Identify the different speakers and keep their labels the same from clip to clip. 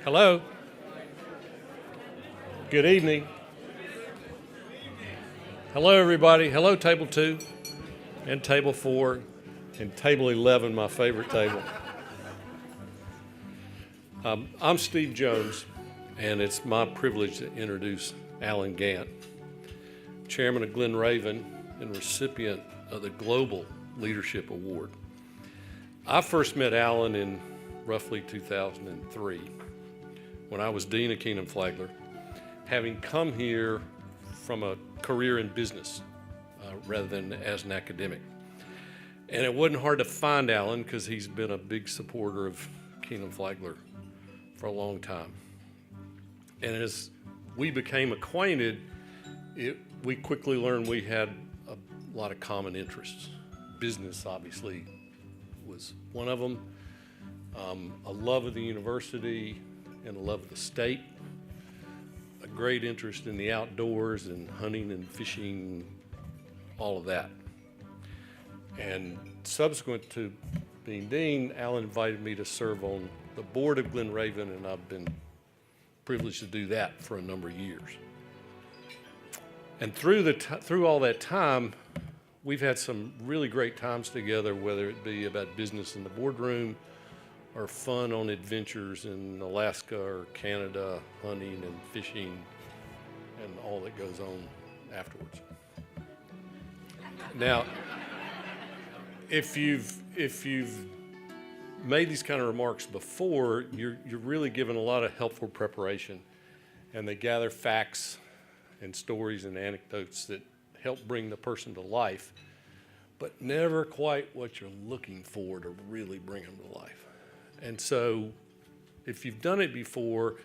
Speaker 1: Hello. Good evening. Hello, everybody. Hello, Table 2 and Table 4 and Table 11, my favorite table. I'm Steve Jones, and it's my privilege to introduce Alan Gant, Chairman of Glen and recipient of the Global Leadership Award. I first met Alan in roughly 2003 when I was Dean of Kenan-Flagler, having come here from a career in business rather than as an academic. And it wasn't hard to find Alan because he's been a big supporter of Kenan-Flagler for a long time. And as we became acquainted, we quickly learned we had a lot of common interests. Business, obviously, was one of them. A love of the university and a love of the state. A great interest in the outdoors and hunting and fishing, all of that. And subsequent to being dean, Alan invited me to serve on the board of Glen, and I've been privileged to do that for a number of years. And through all that time, we've had some really great times together, whether it be about business in the boardroom or fun on adventures in Alaska or Canada, hunting and fishing and all that goes on afterwards. Now, if you've made these kind of remarks before, you're really given a lot of helpful preparation, and they gather facts and stories and anecdotes that help bring the person to life, but never quite what you're looking for to really bring them to life. And so if you've done it before,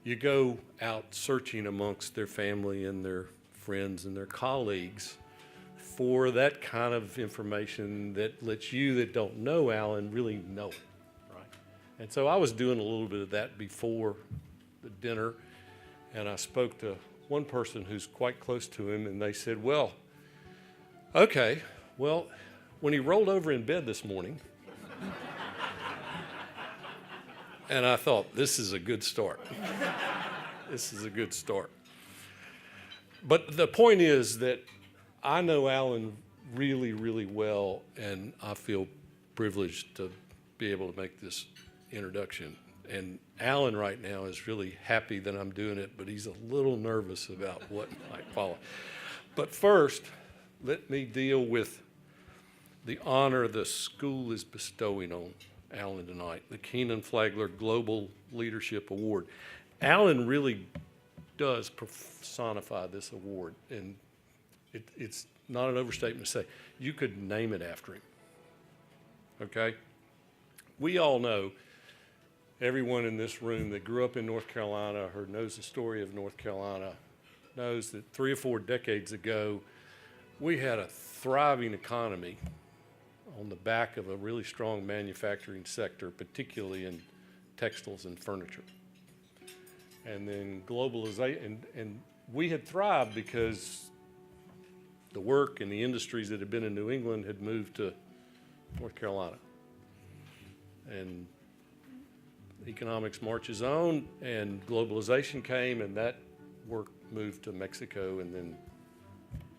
Speaker 1: you go out searching amongst their family and their friends and their colleagues for that kind of information that lets you that don't know Alan really know it, right? And so I was doing a little bit of that before the dinner, and I spoke to one person who's quite close to him, and they said, when he rolled over in bed this morning, and I thought, this is a good start. This is a good start. But the point is that I know Alan really, really well, and I feel privileged to be able to make this introduction. And Alan right now is really happy that I'm doing it, but he's a little nervous about what might follow. But first, let me deal with the honor the school is bestowing on Alan tonight, the Kenan-Flagler Global Leadership Award. Alan really does personify this award, and it's not an overstatement to say you could name it after him, okay? We all know, everyone in this room that grew up in North Carolina or knows the story of North Carolina knows that 3 or 4 decades ago, we had a thriving economy on the back of a really strong manufacturing sector, particularly in textiles and furniture. And then globalization, and we had thrived because the work and the industries that had been in New England had moved to North Carolina. And economics marches on, and globalization came, and that work moved to Mexico and then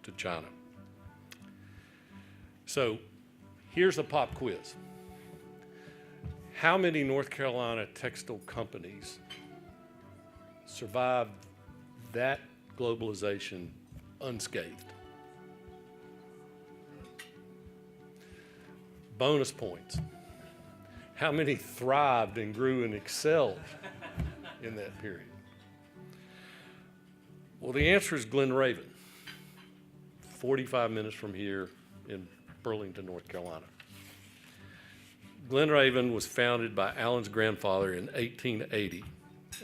Speaker 1: to China. So here's a pop quiz. How many North Carolina textile companies survived that globalization unscathed? Bonus points. How many thrived and grew and excelled in that period? Well, the answer is Glen, 45 minutes from here in Burlington, North Carolina. Glen was founded by Alan's grandfather in 1880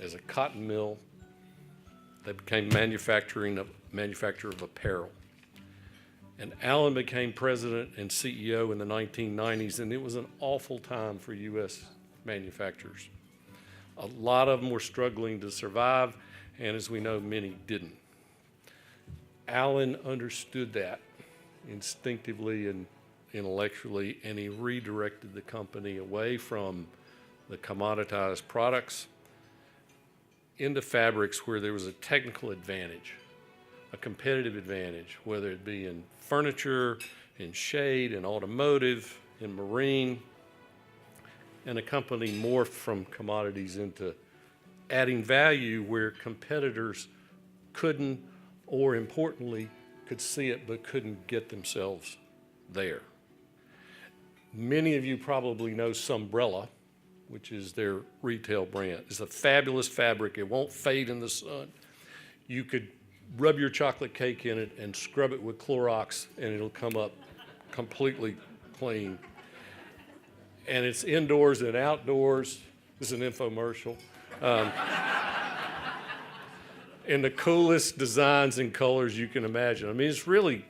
Speaker 1: as a cotton mill. They became manufacturer of apparel. And Alan became president and CEO in the 1990s, and it was an awful time for U.S. manufacturers. A lot of them were struggling to survive, and as we know, many didn't. Alan understood that instinctively and intellectually, and he redirected the company away from the commoditized products into fabrics where there was a technical advantage, a competitive advantage, whether it be in furniture, in shade, in automotive, in marine, and a company morphed from commodities into adding value where competitors couldn't, or importantly, could see it but couldn't get themselves there. Many of you probably know Sunbrella, which is their retail brand. It's a fabulous fabric. It won't fade in the sun. You could rub your chocolate cake in it and scrub it with Clorox, and it'll come up completely clean. And it's indoors and outdoors. This is an infomercial. In the coolest designs and colors you can imagine. I mean, it's really,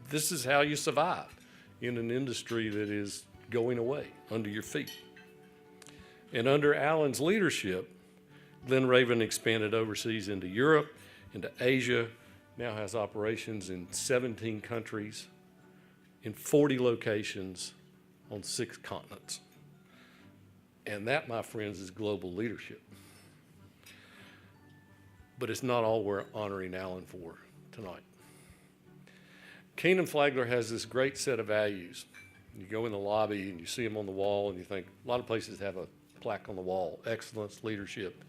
Speaker 1: this is how you survive in an industry that is going away under your feet. And under Alan's leadership, Glen Raven expanded overseas into Europe, into Asia, now has operations in 17 countries, in 40 locations on 6 continents. And that, my friends, is global leadership. But it's not all we're honoring Alan for tonight. Kenan-Flagler has this great set of values. You go in the lobby and you see them on the wall and you think, a lot of places have a plaque on the wall: excellence, leadership,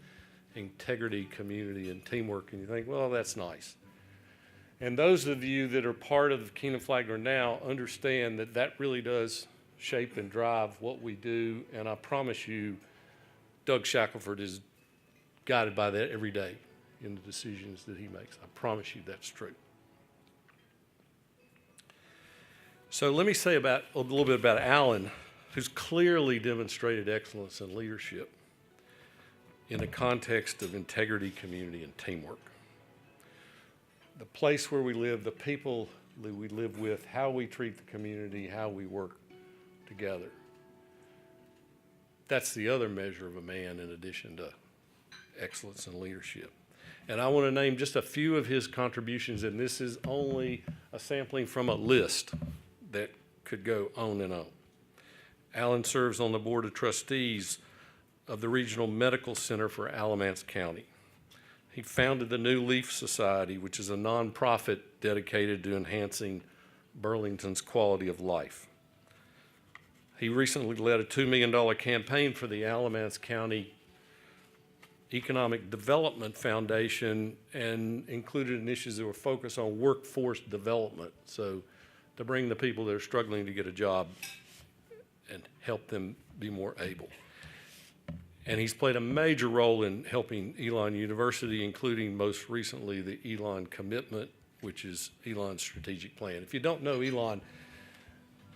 Speaker 1: integrity, community, and teamwork. And you think, well, that's nice. And those of you that are part of Kenan-Flagler now understand that that really does shape and drive what we do. And I promise you, Doug Shackelford is guided by that every day in the decisions that he makes. I promise you that's true. So let me say a little bit about Alan, who's clearly demonstrated excellence and leadership in the context of integrity, community, and teamwork. The place where we live, the people that we live with, how we treat the community, how we work together. That's the other measure of a man in addition to excellence and leadership. And I want to name just a few of his contributions, and this is only a sampling from a list that could go on and on. Alan serves on the Board of Trustees of the Regional Medical Center for Alamance County. He founded the New Leaf Society, which is a nonprofit dedicated to enhancing Burlington's quality of life. He recently led a $2 million campaign for the Alamance County Economic Development Foundation and included initiatives that were focused on workforce development, so to bring the people that are struggling to get a job and help them be more able. And he's played a major role in helping Elon University, including most recently the Elon Commitment, which is Elon's strategic plan. If you don't know Elon,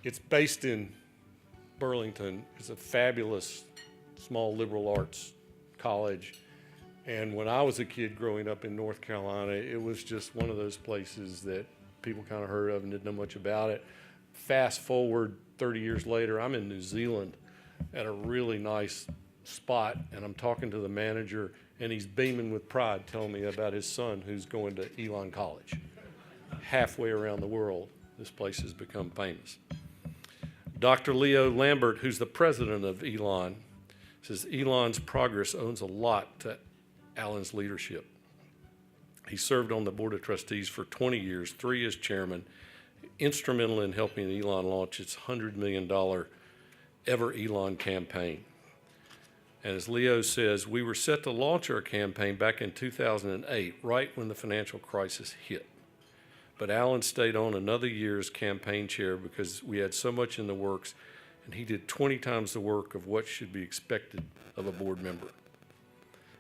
Speaker 1: it's based in Burlington. It's a fabulous small liberal arts college. And when I was a kid growing up in North Carolina, it was just one of those places that people kind of heard of and didn't know much about it. Fast forward 30 years later, I'm in New Zealand at a really nice spot, and I'm talking to the manager, and he's beaming with pride telling me about his son who's going to Elon College. Halfway around the world, this place has become famous. Dr. Leo Lambert, who's the president of Elon, says Elon's progress owes a lot to Alan's leadership. He served on the Board of Trustees for 20 years, 3 as chairman, instrumental in helping Elon launch its $100 million Ever Elon campaign. And as Leo says, we were set to launch our campaign back in 2008, right when the financial crisis hit. But Alan stayed on another year as campaign chair because we had so much in the works, and he did 20 times the work of what should be expected of a board member.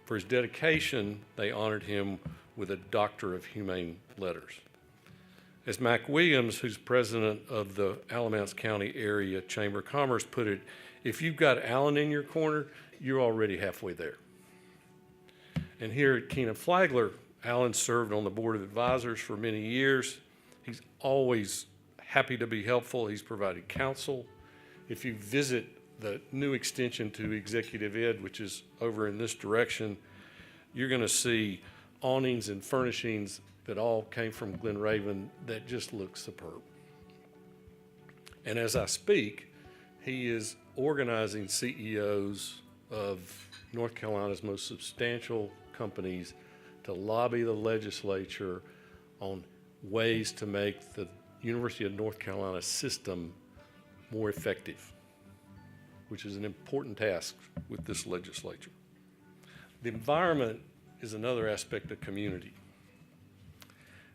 Speaker 1: For his dedication, they honored him with a Doctor of Humane Letters. As Mac Williams, who's president of the Alamance County Area Chamber of Commerce, put it, if you've got Alan in your corner, you're already halfway there. And here at Kenan-Flagler, Alan served on the Board of Advisors for many years. He's always happy to be helpful. He's provided counsel. If you visit the new extension to Executive Ed, which is over in this direction, you're going to see awnings and furnishings that all came from Glen Raven that just look superb. And as I speak, he is organizing CEOs of North Carolina's most substantial companies to lobby the legislature on ways to make the University of North Carolina system more effective, which is an important task with this legislature. The environment is another aspect of community.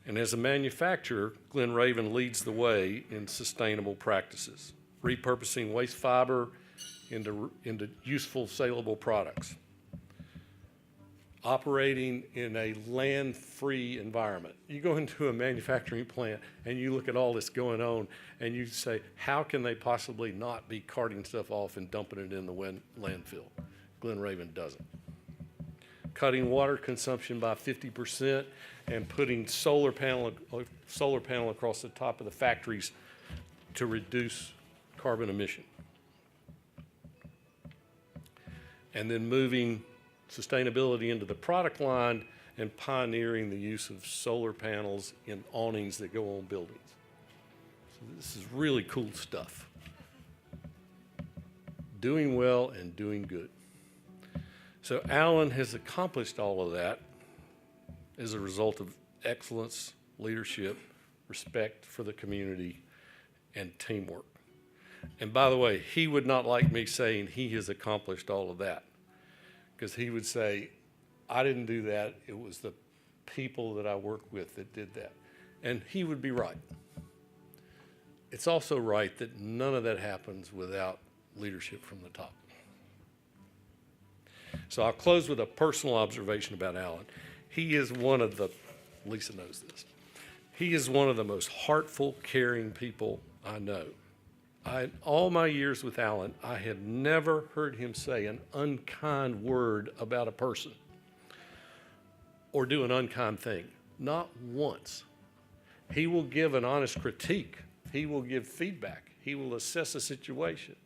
Speaker 1: And as a manufacturer, Glen Raven leads the way in sustainable practices, repurposing waste fiber into useful, saleable products, operating in a land-free environment. You go into a manufacturing plant and you look at all this going on and you say, how can they possibly not be carting stuff off and dumping it in the landfill? Glen Raven doesn't. Cutting water consumption by 50% and putting solar panel across the top of the factories to reduce carbon emission. And then moving sustainability into the product line and pioneering the use of solar panels in awnings that go on buildings. So this is really cool stuff. Doing well and doing good. So Alan has accomplished all of that as a result of excellence, leadership, respect for the community, and teamwork. And by the way, he would not like me saying he has accomplished all of that, because he would say, I didn't do that, it was the people that I work with that did that. And he would be right. It's also right that none of that happens without leadership from the top. So I'll close with a personal observation about Alan. He is one of the, Lisa knows this, he is one of the most heartful, caring people I know. All my years with Alan, I had never heard him say an unkind word about a person or do an unkind thing. Not once. He will give an honest critique. He will give feedback. He will assess a situation.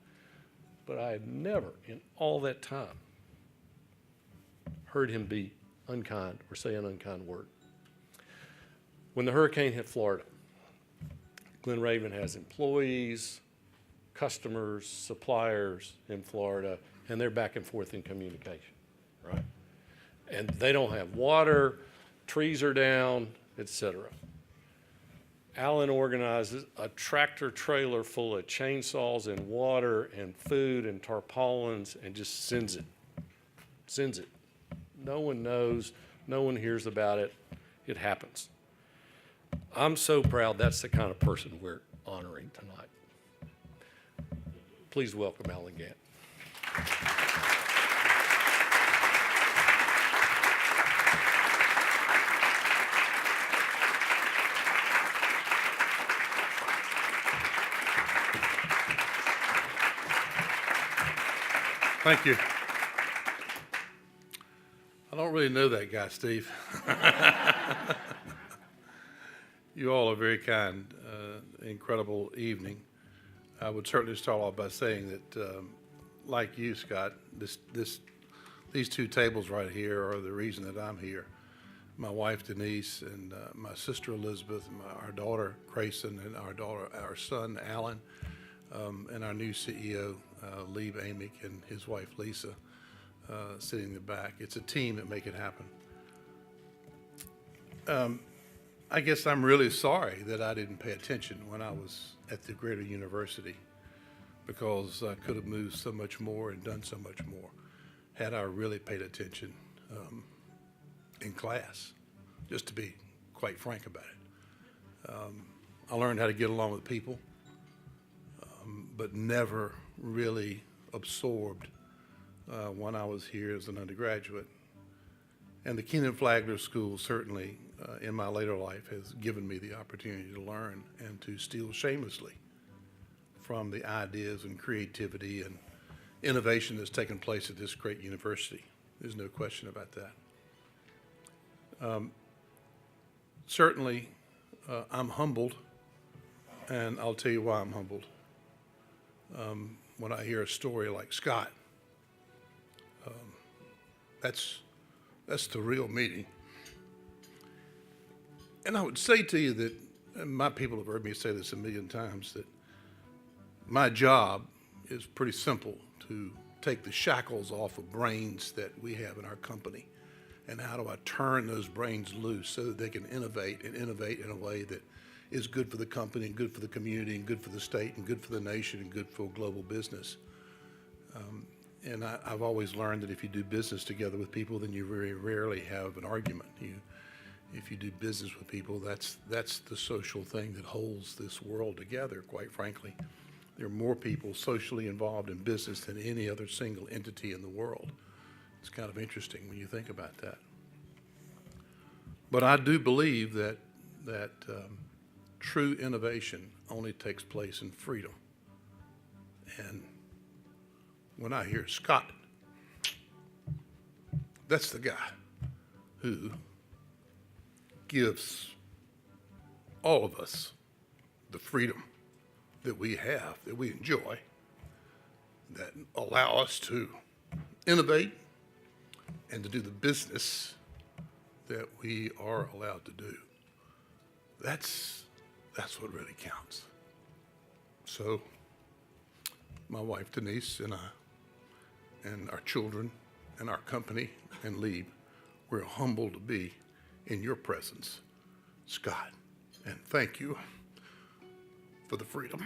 Speaker 1: But I had never, in all that time, heard him be unkind or say an unkind word. When the hurricane hit Florida, Glen Raven has employees, customers, suppliers in Florida, and they're back and forth in communication, right? And they don't have water, trees are down, etc. Alan organizes a tractor trailer full of chainsaws and water and food and tarpaulins and just sends it. Sends it. No one knows, no one hears about it. It happens. I'm so proud that's the kind of person we're honoring tonight. Please welcome Alan Gant.
Speaker 2: Thank you. I don't really know that guy, Steve. You all are very kind. Incredible evening. I would certainly start off by saying that, like you, Scott, these two tables right here are the reason that I'm here. My wife Denise and my sister Elizabeth, and our daughter Grayson, and our son Alan, and our new CEO Lee Amick and his wife Lisa sitting in the back. It's a team that make it happen. I guess I'm really sorry that I didn't pay attention when I was at the greater university, because I could have moved so much more and done so much more had I really paid attention in class, just to be quite frank about it. I learned how to get along with people, but never really absorbed when I was here as an undergraduate. And the Kenan-Flagler School certainly in my later life has given me the opportunity to learn and to steal shamelessly from the ideas and creativity and innovation that's taken place at this great university. There's no question about that. Certainly, I'm humbled, and I'll tell you why I'm humbled. When I hear a story like Scott, that's the real meaning. And I would say to you that, and my people have heard me say this a million times, that my job is pretty simple: to take the shackles off of brains that we have in our company And how do I turn those brains loose so that they can innovate and innovate in a way that is good for the company and good for the community and good for the state and good for the nation and good for global business. And I've always learned that if you do business together with people, then you very rarely have an argument. If you do business with people, that's the social thing that holds this world together, quite frankly. There are more people socially involved in business than any other single entity in the world. It's kind of interesting when you think about that. But I do believe that true innovation only takes place in freedom. And when I hear Scott, that's the guy who gives all of us the freedom that we have, that we enjoy, that allow us to innovate and to do the business that we are allowed to do. That's what really counts. So my wife Denise and I and our children and our company and Lieb, we're humbled to be in your presence, Scott, and thank you for the freedom.